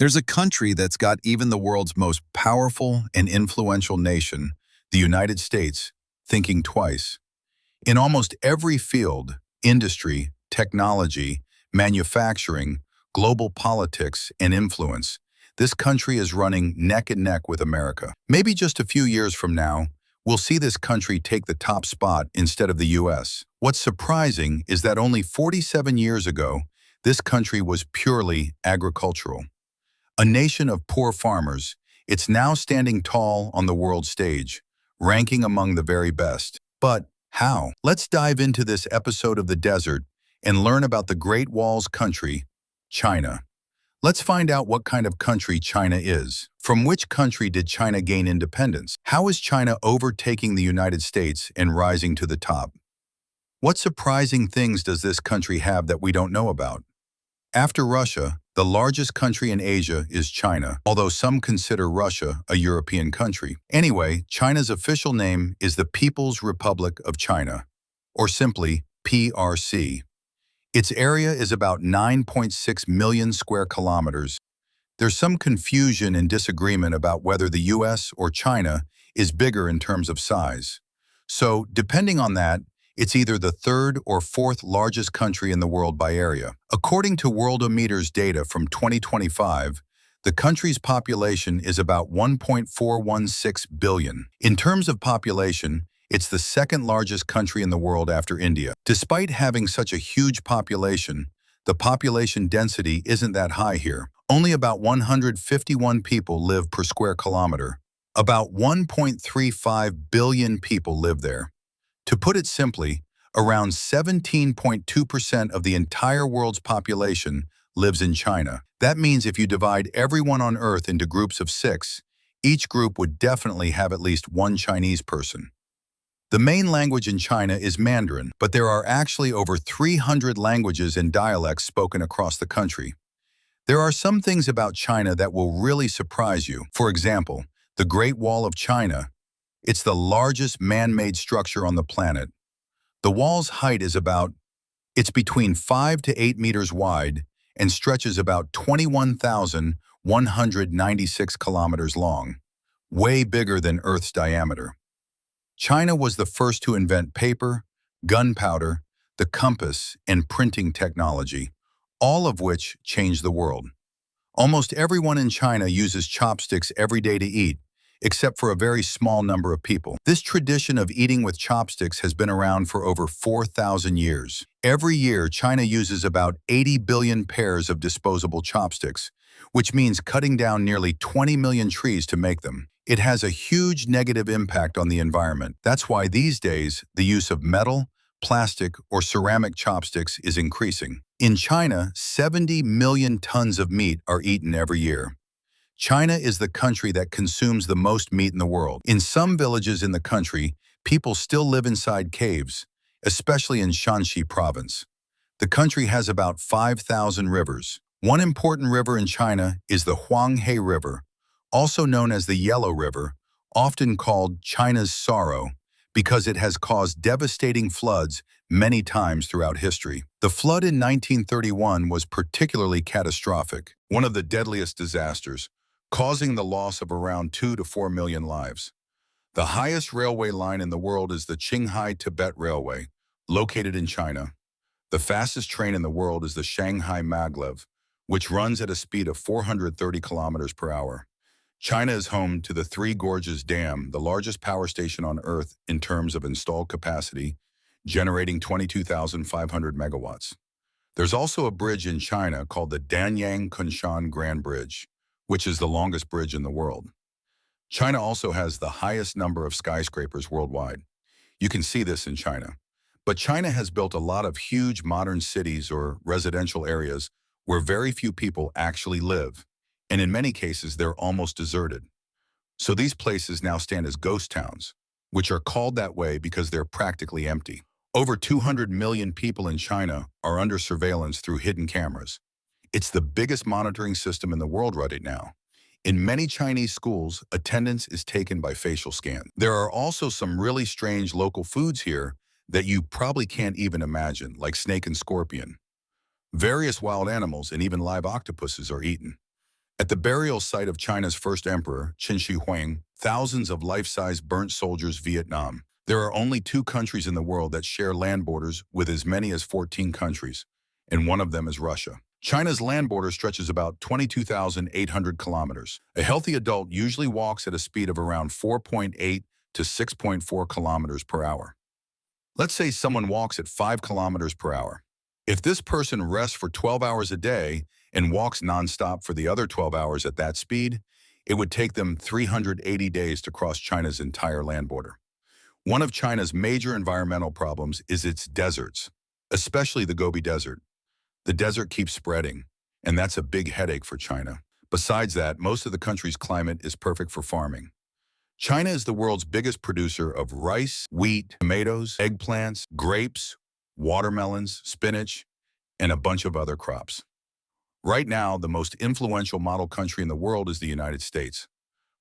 There's a country that's got even the world's most powerful and influential nation, the United States, thinking twice. In almost every field, industry, technology, manufacturing, global politics, and influence, this country is running neck and neck with America. Maybe just a few years from now, we'll see this country take the top spot instead of the US. What's surprising is that only 47 years ago, this country was purely agricultural. A nation of poor farmers, it's now standing tall on the world stage, ranking among the very best. But how? Let's dive into this episode of The Desert and learn about the Great Wall's country, China. Let's find out what kind of country China is. From which country did China gain independence? How is China overtaking the United States and rising to the top? What surprising things does this country have that we don't know about? After Russia, the largest country in Asia is China, although some consider Russia a European country. Anyway, China's official name is the People's Republic of China, or simply PRC. Its area is about 9.6 million square kilometers. There's some confusion and disagreement about whether the US or China is bigger in terms of size. So, depending on that, it's either the third or fourth largest country in the world by area. According to Worldometer's data from 2025, the country's population is about 1.416 billion. In terms of population, it's the second largest country in the world after India. Despite having such a huge population, the population density isn't that high here. Only about 151 people live per square kilometer. About 1.35 billion people live there. To put it simply, around 17.2% of the entire world's population lives in China. That means if you divide everyone on Earth into groups of 6, each group would definitely have at least one Chinese person. The main language in China is Mandarin, but there are actually over 300 languages and dialects spoken across the country. There are some things about China that will really surprise you. For example, the Great Wall of China. It's the largest man-made structure on the planet. The wall's height is it's between 5 to 8 meters wide and stretches about 21,196 kilometers long, way bigger than Earth's diameter. China was the first to invent paper, gunpowder, the compass, and printing technology, all of which changed the world. Almost everyone in China uses chopsticks every day to eat, except for a very small number of people. This tradition of eating with chopsticks has been around for over 4,000 years. Every year, China uses about 80 billion pairs of disposable chopsticks, which means cutting down nearly 20 million trees to make them. It has a huge negative impact on the environment. That's why these days, the use of metal, plastic, or ceramic chopsticks is increasing. In China, 70 million tons of meat are eaten every year. China is the country that consumes the most meat in the world. In some villages in the country, people still live inside caves, especially in Shanxi province. The country has about 5,000 rivers. One important river in China is the Huanghe River, also known as the Yellow River, often called China's Sorrow, because it has caused devastating floods many times throughout history. The flood in 1931 was particularly catastrophic, one of the deadliest disasters, causing the loss of around 2 to 4 million lives. The highest railway line in the world is the Qinghai-Tibet Railway, located in China. The fastest train in the world is the Shanghai Maglev, which runs at a speed of 430 kilometers per hour. China is home to the Three Gorges Dam, the largest power station on Earth in terms of installed capacity, generating 22,500 megawatts. There's also a bridge in China called the Danyang-Kunshan Grand Bridge, which is the longest bridge in the world. China also has the highest number of skyscrapers worldwide. You can see this in China. But China has built a lot of huge modern cities or residential areas where very few people actually live, and in many cases they're almost deserted. So these places now stand as ghost towns, which are called that way because they're practically empty. Over 200 million people in China are under surveillance through hidden cameras. It's the biggest monitoring system in the world right now. In many Chinese schools, attendance is taken by facial scan. There are also some really strange local foods here that you probably can't even imagine, like snake and scorpion. Various wild animals and even live octopuses are eaten. At the burial site of China's first emperor, Qin Shi Huang, thousands of life-size burnt soldiers Vietnam. There are only 2 countries in the world that share land borders with as many as 14 countries, and one of them is Russia. China's land border stretches about 22,800 kilometers. A healthy adult usually walks at a speed of around 4.8 to 6.4 kilometers per hour. Let's say someone walks at 5 kilometers per hour. If this person rests for 12 hours a day and walks nonstop for the other 12 hours at that speed, it would take them 380 days to cross China's entire land border. One of China's major environmental problems is its deserts, especially the Gobi Desert. The desert keeps spreading, and that's a big headache for China. Besides that, most of the country's climate is perfect for farming. China is the world's biggest producer of rice, wheat, tomatoes, eggplants, grapes, watermelons, spinach, and a bunch of other crops. Right now, the most influential model country in the world is the United States.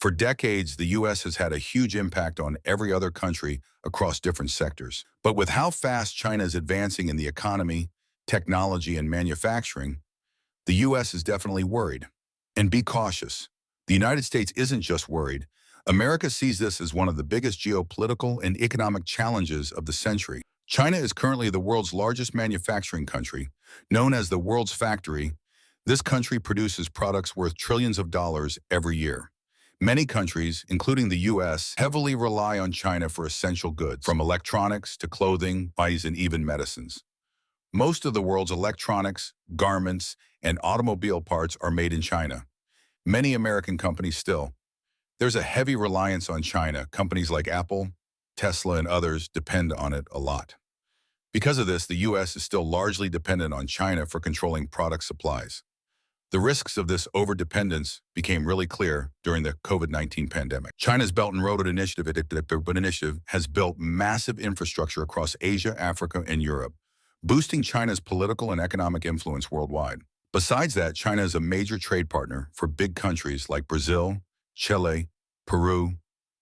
For decades, the U.S. has had a huge impact on every other country across different sectors. But with how fast China is advancing in the economy, technology, and manufacturing, the U.S. is definitely worried. And be cautious. The United States isn't just worried. America sees this as one of the biggest geopolitical and economic challenges of the century. China is currently the world's largest manufacturing country. Known as the world's factory, this country produces products worth trillions of dollars every year. Many countries, including the U.S., heavily rely on China for essential goods, from electronics to clothing, spices, and even medicines. Most of the world's electronics, garments, and automobile parts are made in China. Many American companies still. There's a heavy reliance on China. Companies like Apple, Tesla, and others depend on it a lot. Because of this, the U.S. is still largely dependent on China for controlling product supplies. The risks of this overdependence became really clear during the COVID-19 pandemic. China's Belt and Road Initiative has built massive infrastructure across Asia, Africa, and Europe, boosting China's political and economic influence worldwide. Besides that, China is a major trade partner for big countries like Brazil, Chile, Peru,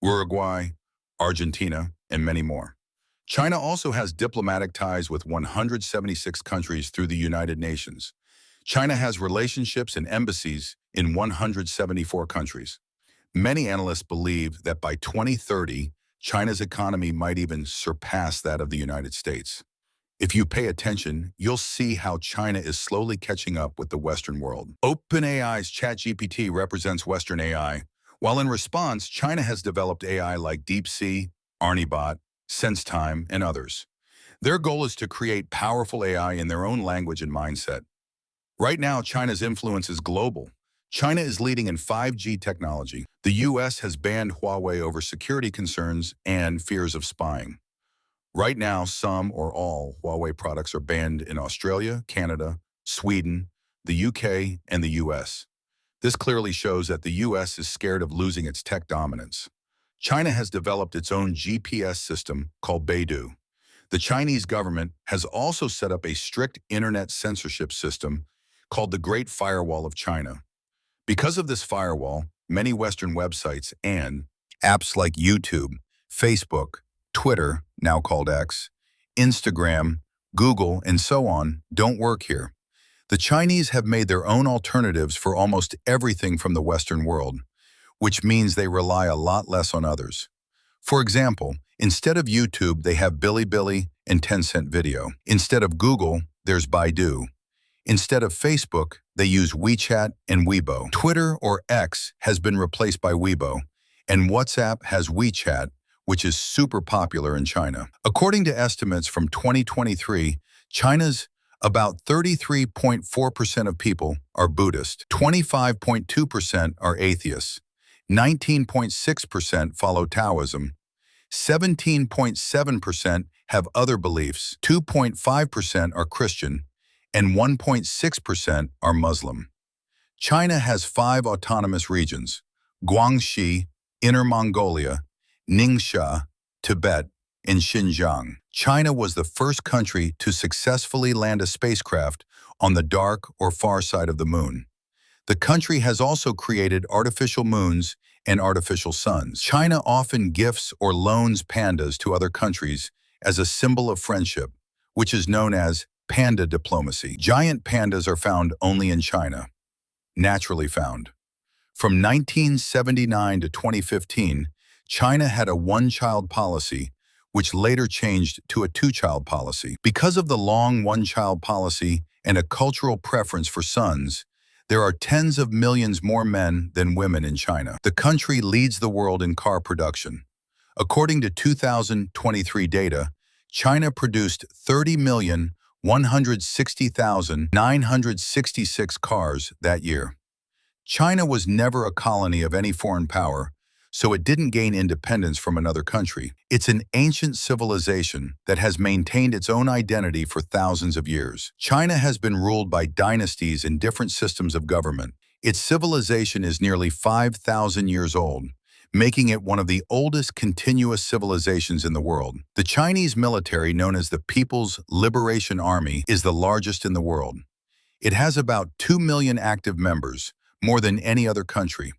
Uruguay, Argentina, and many more. China also has diplomatic ties with 176 countries through the United Nations. China has relationships and embassies in 174 countries. Many analysts believe that by 2030, China's economy might even surpass that of the United States. If you pay attention, you'll see how China is slowly catching up with the Western world. OpenAI's ChatGPT represents Western AI, while in response, China has developed AI like DeepSeek, ArniBot, SenseTime, and others. Their goal is to create powerful AI in their own language and mindset. Right now, China's influence is global. China is leading in 5G technology. The U.S. has banned Huawei over security concerns and fears of spying. Right now, some or all Huawei products are banned in Australia, Canada, Sweden, the UK, and the US. This clearly shows that the US is scared of losing its tech dominance. China has developed its own GPS system called Beidou. The Chinese government has also set up a strict internet censorship system called the Great Firewall of China. Because of this firewall, many Western websites and apps like YouTube, Facebook, Twitter, now called X, Instagram, Google, and so on, don't work here. The Chinese have made their own alternatives for almost everything from the Western world, which means they rely a lot less on others. For example, instead of YouTube, they have Bilibili and Tencent Video. Instead of Google, there's Baidu. Instead of Facebook, they use WeChat and Weibo. Twitter, or X, has been replaced by Weibo, and WhatsApp has WeChat, which is super popular in China. According to estimates from 2023, China's about 33.4% of people are Buddhist, 25.2% are atheists, 19.6% follow Taoism, 17.7% have other beliefs, 2.5% are Christian, and 1.6% are Muslim. China has 5 autonomous regions: Guangxi, Inner Mongolia, Ningxia, Tibet, and Xinjiang. China was the first country to successfully land a spacecraft on the dark or far side of the moon. The country has also created artificial moons and artificial suns. China often gifts or loans pandas to other countries as a symbol of friendship, which is known as panda diplomacy. Giant pandas are found only in China. Naturally found. From 1979 to 2015, China had a one-child policy, which later changed to a two-child policy. Because of the long one-child policy and a cultural preference for sons, there are tens of millions more men than women in China. The country leads the world in car production. According to 2023 data, China produced 30,160,966 cars that year. China was never a colony of any foreign power, so it didn't gain independence from another country. It's an ancient civilization that has maintained its own identity for thousands of years. China has been ruled by dynasties and different systems of government. Its civilization is nearly 5,000 years old, making it one of the oldest continuous civilizations in the world. The Chinese military, known as the People's Liberation Army, is the largest in the world. It has about 2 million active members, more than any other country.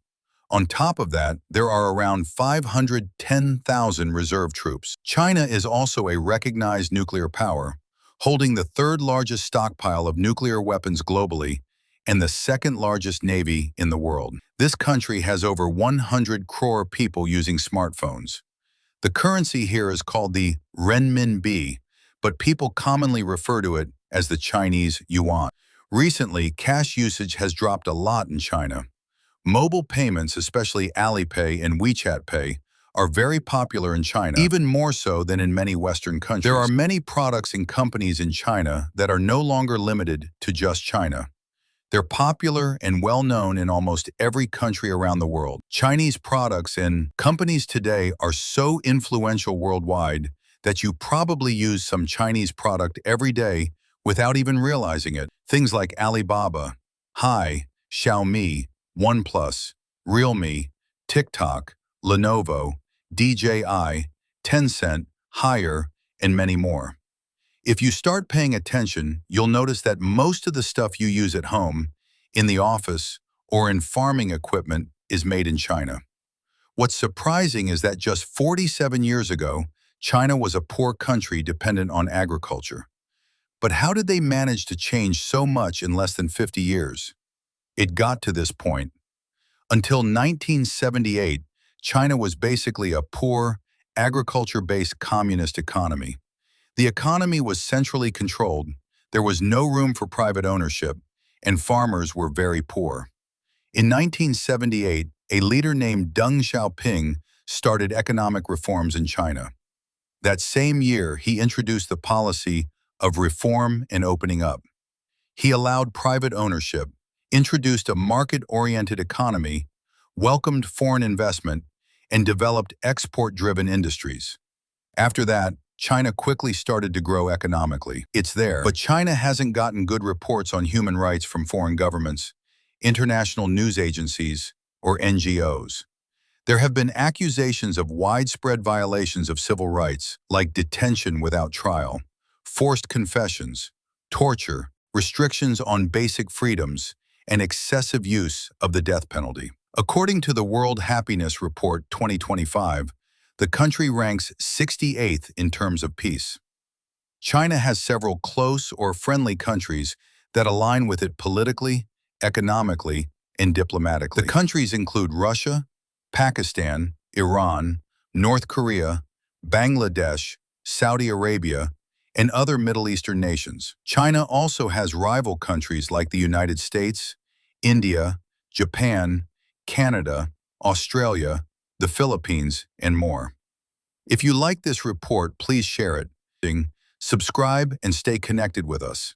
On top of that, there are around 510,000 reserve troops. China is also a recognized nuclear power, holding the third largest stockpile of nuclear weapons globally and the second largest navy in the world. This country has over 100 crore people using smartphones. The currency here is called the renminbi, but people commonly refer to it as the Chinese yuan. Recently, cash usage has dropped a lot in China. Mobile payments, especially Alipay and WeChat Pay, are very popular in China, even more so than in many Western countries. There are many products and companies in China that are no longer limited to just China. They're popular and well-known in almost every country around the world. Chinese products and companies today are so influential worldwide that you probably use some Chinese product every day without even realizing it. Things like Alibaba, Hi, Xiaomi, OnePlus, Realme, TikTok, Lenovo, DJI, Tencent, Haier, and many more. If you start paying attention, you'll notice that most of the stuff you use at home, in the office, or in farming equipment is made in China. What's surprising is that just 47 years ago, China was a poor country dependent on agriculture. But how did they manage to change so much in less than 50 years? It got to this point. Until 1978, China was basically a poor, agriculture-based communist economy. The economy was centrally controlled, there was no room for private ownership, and farmers were very poor. In 1978, a leader named Deng Xiaoping started economic reforms in China. That same year, he introduced the policy of reform and opening up. He allowed private ownership, introduced a market-oriented economy, welcomed foreign investment, and developed export-driven industries. After that, China quickly started to grow economically. It's there, but China hasn't gotten good reports on human rights from foreign governments, international news agencies, or NGOs. There have been accusations of widespread violations of civil rights, like detention without trial, forced confessions, torture, restrictions on basic freedoms, and excessive use of the death penalty. According to the World Happiness Report 2025, the country ranks 68th in terms of peace. China has several close or friendly countries that align with it politically, economically, and diplomatically. The countries include Russia, Pakistan, Iran, North Korea, Bangladesh, Saudi Arabia, and other Middle Eastern nations. China also has rival countries like the United States, India, Japan, Canada, Australia, the Philippines, and more. If you like this report, please share it, subscribe, and stay connected with us.